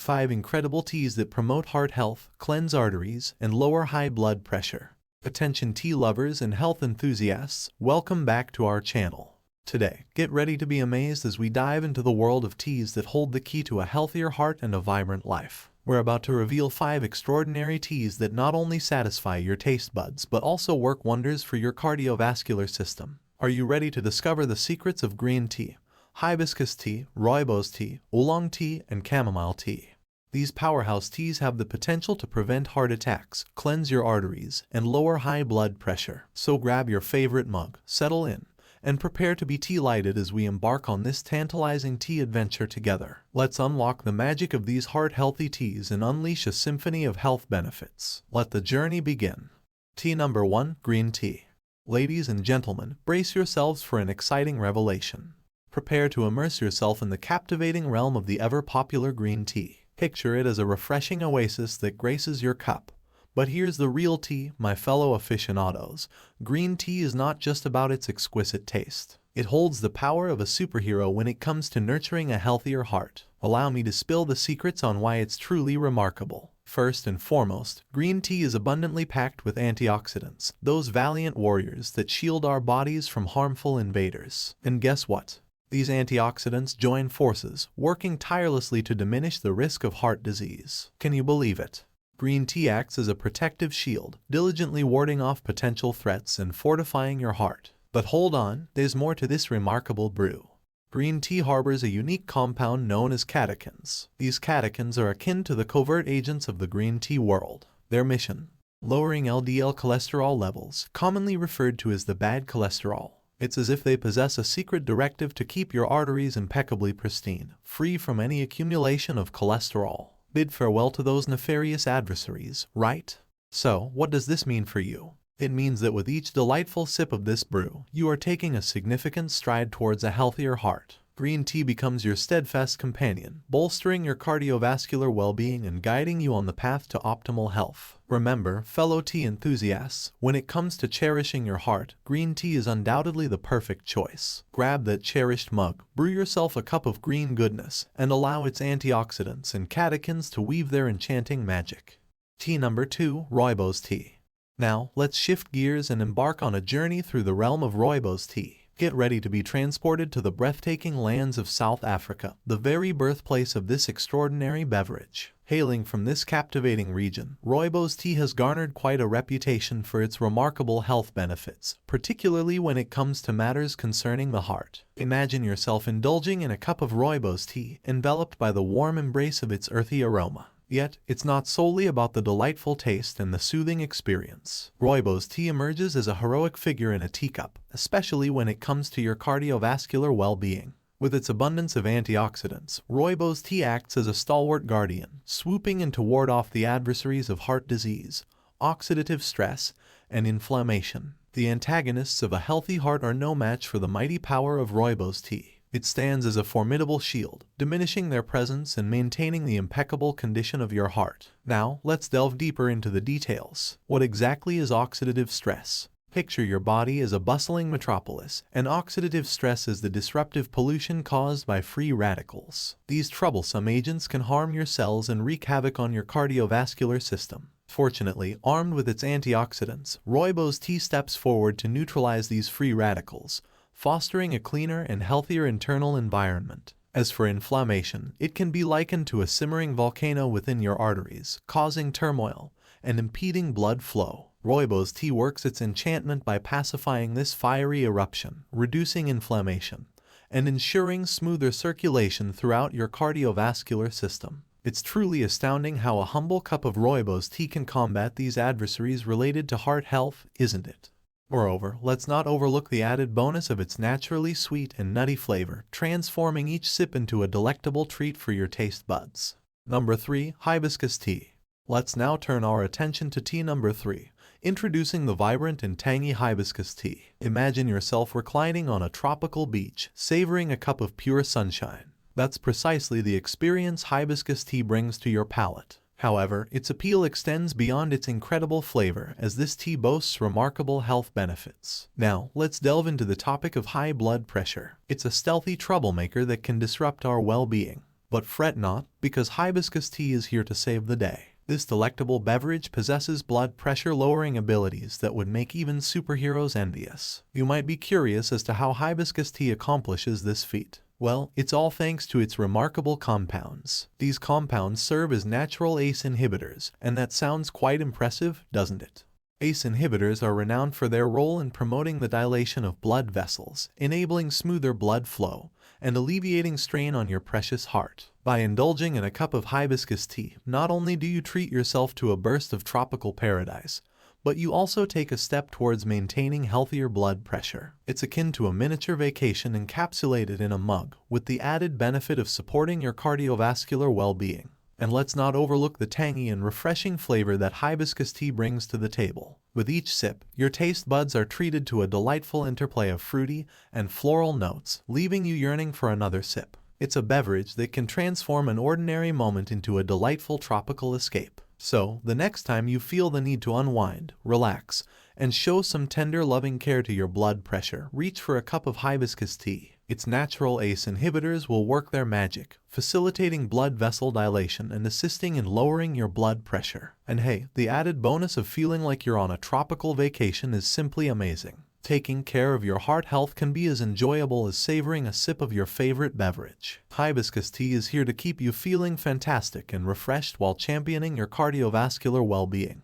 5 incredible teas that promote heart health, cleanse arteries, and lower high blood pressure. Attention tea lovers and health enthusiasts, welcome back to our channel. Today, get ready to be amazed as we dive into the world of teas that hold the key to a healthier heart and a vibrant life. We're about to reveal 5 extraordinary teas that not only satisfy your taste buds but also work wonders for your cardiovascular system. Are you ready to discover the secrets of green tea, hibiscus tea, rooibos tea, oolong tea, and chamomile tea? These powerhouse teas have the potential to prevent heart attacks, cleanse your arteries, and lower high blood pressure. So grab your favorite mug, settle in, and prepare to be tea-lighted as we embark on this tantalizing tea adventure together. Let's unlock the magic of these heart-healthy teas and unleash a symphony of health benefits. Let the journey begin. Tea number 1, green tea. Ladies and gentlemen, brace yourselves for an exciting revelation. Prepare to immerse yourself in the captivating realm of the ever-popular green tea. Picture it as a refreshing oasis that graces your cup. But here's the real tea, my fellow aficionados. Green tea is not just about its exquisite taste. It holds the power of a superhero when it comes to nurturing a healthier heart. Allow me to spill the secrets on why it's truly remarkable. First and foremost, green tea is abundantly packed with antioxidants, those valiant warriors that shield our bodies from harmful invaders. And guess what? These antioxidants join forces, working tirelessly to diminish the risk of heart disease. Can you believe it? Green tea acts as a protective shield, diligently warding off potential threats and fortifying your heart. But hold on, there's more to this remarkable brew. Green tea harbors a unique compound known as catechins. These catechins are akin to the covert agents of the green tea world. Their mission: lowering LDL cholesterol levels, commonly referred to as the bad cholesterol. It's as if they possess a secret directive to keep your arteries impeccably pristine, free from any accumulation of cholesterol. Bid farewell to those nefarious adversaries, right? So, what does this mean for you? It means that with each delightful sip of this brew, you are taking a significant stride towards a healthier heart. Green tea becomes your steadfast companion, bolstering your cardiovascular well-being and guiding you on the path to optimal health. Remember, fellow tea enthusiasts, when it comes to cherishing your heart, green tea is undoubtedly the perfect choice. Grab that cherished mug, brew yourself a cup of green goodness, and allow its antioxidants and catechins to weave their enchanting magic. Tea number 2, rooibos tea. Now, let's shift gears and embark on a journey through the realm of rooibos tea. Get ready to be transported to the breathtaking lands of South Africa, the very birthplace of this extraordinary beverage. Hailing from this captivating region, rooibos tea has garnered quite a reputation for its remarkable health benefits, particularly when it comes to matters concerning the heart. Imagine yourself indulging in a cup of rooibos tea, enveloped by the warm embrace of its earthy aroma. Yet, it's not solely about the delightful taste and the soothing experience. Rooibos tea emerges as a heroic figure in a teacup, especially when it comes to your cardiovascular well-being. With its abundance of antioxidants, rooibos tea acts as a stalwart guardian, swooping in to ward off the adversaries of heart disease, oxidative stress, and inflammation. The antagonists of a healthy heart are no match for the mighty power of rooibos tea. It stands as a formidable shield, diminishing their presence and maintaining the impeccable condition of your heart. Now, let's delve deeper into the details. What exactly is oxidative stress? Picture your body as a bustling metropolis, and oxidative stress is the disruptive pollution caused by free radicals. These troublesome agents can harm your cells and wreak havoc on your cardiovascular system. Fortunately, armed with its antioxidants, rooibos tea steps forward to neutralize these free radicals, fostering a cleaner and healthier internal environment. As for inflammation, it can be likened to a simmering volcano within your arteries, causing turmoil and impeding blood flow. Rooibos tea works its enchantment by pacifying this fiery eruption, reducing inflammation, and ensuring smoother circulation throughout your cardiovascular system. It's truly astounding how a humble cup of rooibos tea can combat these adversaries related to heart health, isn't it? Moreover, let's not overlook the added bonus of its naturally sweet and nutty flavor, transforming each sip into a delectable treat for your taste buds. Number 3, hibiscus tea. Let's now turn our attention to tea number 3, introducing the vibrant and tangy hibiscus tea. Imagine yourself reclining on a tropical beach, savoring a cup of pure sunshine. That's precisely the experience hibiscus tea brings to your palate. However, its appeal extends beyond its incredible flavor, as this tea boasts remarkable health benefits. Now, let's delve into the topic of high blood pressure. It's a stealthy troublemaker that can disrupt our well-being. But fret not, because hibiscus tea is here to save the day. This delectable beverage possesses blood pressure-lowering abilities that would make even superheroes envious. You might be curious as to how hibiscus tea accomplishes this feat. Well, it's all thanks to its remarkable compounds. These compounds serve as natural ACE inhibitors, and that sounds quite impressive, doesn't it? ACE inhibitors are renowned for their role in promoting the dilation of blood vessels, enabling smoother blood flow, and alleviating strain on your precious heart. By indulging in a cup of hibiscus tea, not only do you treat yourself to a burst of tropical paradise, but you also take a step towards maintaining healthier blood pressure. It's akin to a miniature vacation encapsulated in a mug, with the added benefit of supporting your cardiovascular well-being. And let's not overlook the tangy and refreshing flavor that hibiscus tea brings to the table. With each sip, your taste buds are treated to a delightful interplay of fruity and floral notes, leaving you yearning for another sip. It's a beverage that can transform an ordinary moment into a delightful tropical escape. So, the next time you feel the need to unwind, relax, and show some tender loving care to your blood pressure, reach for a cup of hibiscus tea. Its natural ACE inhibitors will work their magic, facilitating blood vessel dilation and assisting in lowering your blood pressure. And hey, the added bonus of feeling like you're on a tropical vacation is simply amazing. Taking care of your heart health can be as enjoyable as savoring a sip of your favorite beverage. Hibiscus tea is here to keep you feeling fantastic and refreshed while championing your cardiovascular well-being.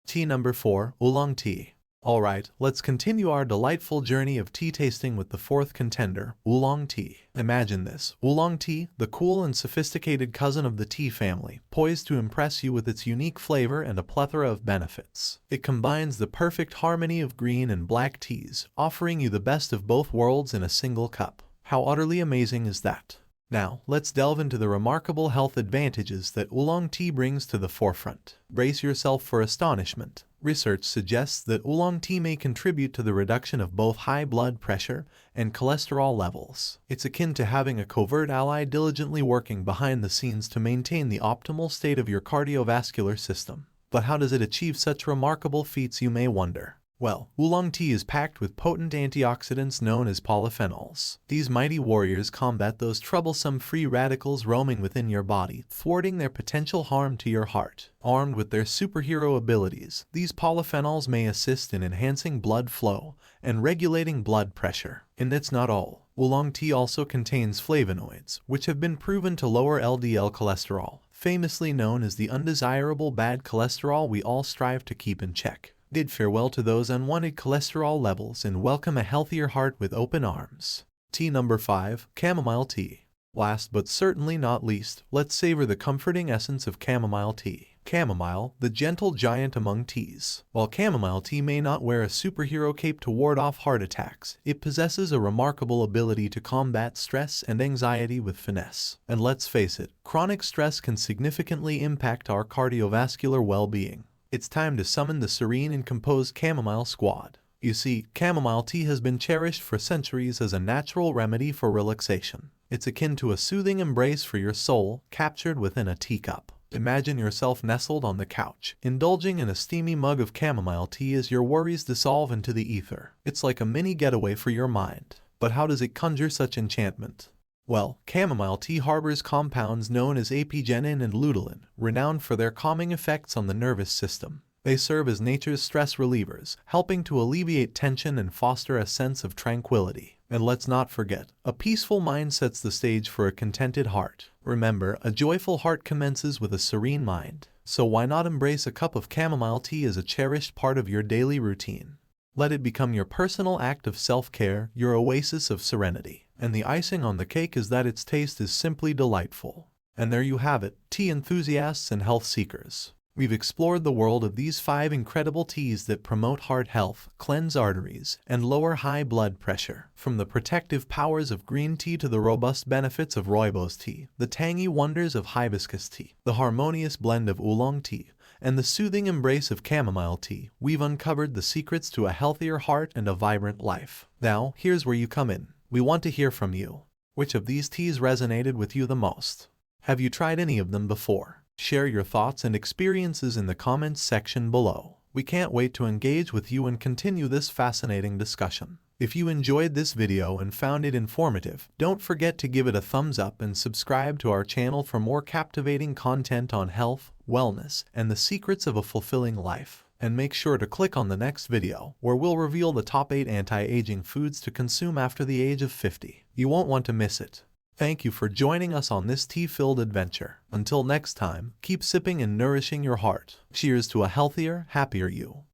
Tea number 4, Oolong tea. Alright, let's continue our delightful journey of tea tasting with the fourth contender, Oolong tea. Imagine this, Oolong tea, the cool and sophisticated cousin of the tea family, poised to impress you with its unique flavor and a plethora of benefits. It combines the perfect harmony of green and black teas, offering you the best of both worlds in a single cup. How utterly amazing is that? Now, let's delve into the remarkable health advantages that Oolong tea brings to the forefront. Brace yourself for astonishment. Research suggests that Oolong tea may contribute to the reduction of both high blood pressure and cholesterol levels. It's akin to having a covert ally diligently working behind the scenes to maintain the optimal state of your cardiovascular system. But how does it achieve such remarkable feats, you may wonder? Well, Oolong tea is packed with potent antioxidants known as polyphenols. These mighty warriors combat those troublesome free radicals roaming within your body, thwarting their potential harm to your heart. Armed with their superhero abilities, these polyphenols may assist in enhancing blood flow and regulating blood pressure. And that's not all. Oolong tea also contains flavonoids, which have been proven to lower LDL cholesterol, famously known as the undesirable bad cholesterol we all strive to keep in check. Bid farewell to those unwanted cholesterol levels and welcome a healthier heart with open arms. Tea number 5, Chamomile tea. Last but certainly not least, let's savor the comforting essence of chamomile tea. Chamomile, the gentle giant among teas. While chamomile tea may not wear a superhero cape to ward off heart attacks, it possesses a remarkable ability to combat stress and anxiety with finesse. And let's face it, chronic stress can significantly impact our cardiovascular well-being. It's time to summon the serene and composed chamomile squad. You see, chamomile tea has been cherished for centuries as a natural remedy for relaxation. It's akin to a soothing embrace for your soul, captured within a teacup. Imagine yourself nestled on the couch, indulging in a steamy mug of chamomile tea as your worries dissolve into the ether. It's like a mini getaway for your mind. But how does it conjure such enchantment? Well, chamomile tea harbors compounds known as apigenin and luteolin, renowned for their calming effects on the nervous system. They serve as nature's stress relievers, helping to alleviate tension and foster a sense of tranquility. And let's not forget, a peaceful mind sets the stage for a contented heart. Remember, a joyful heart commences with a serene mind. So why not embrace a cup of chamomile tea as a cherished part of your daily routine? Let it become your personal act of self-care, your oasis of serenity. And the icing on the cake is that its taste is simply delightful. And there you have it, tea enthusiasts and health seekers. We've explored the world of these 5 incredible teas that promote heart health, cleanse arteries, and lower high blood pressure. From the protective powers of green tea to the robust benefits of Rooibos tea, the tangy wonders of hibiscus tea, the harmonious blend of oolong tea, and the soothing embrace of chamomile tea, we've uncovered the secrets to a healthier heart and a vibrant life. Now, here's where you come in. We want to hear from you. Which of these teas resonated with you the most? Have you tried any of them before? Share your thoughts and experiences in the comments section below. We can't wait to engage with you and continue this fascinating discussion. If you enjoyed this video and found it informative, don't forget to give it a thumbs up and subscribe to our channel for more captivating content on health, wellness, and the secrets of a fulfilling life. And make sure to click on the next video, where we'll reveal the top 8 anti-aging foods to consume after the age of 50. You won't want to miss it. Thank you for joining us on this tea-filled adventure. Until next time, keep sipping and nourishing your heart. Cheers to a healthier, happier you.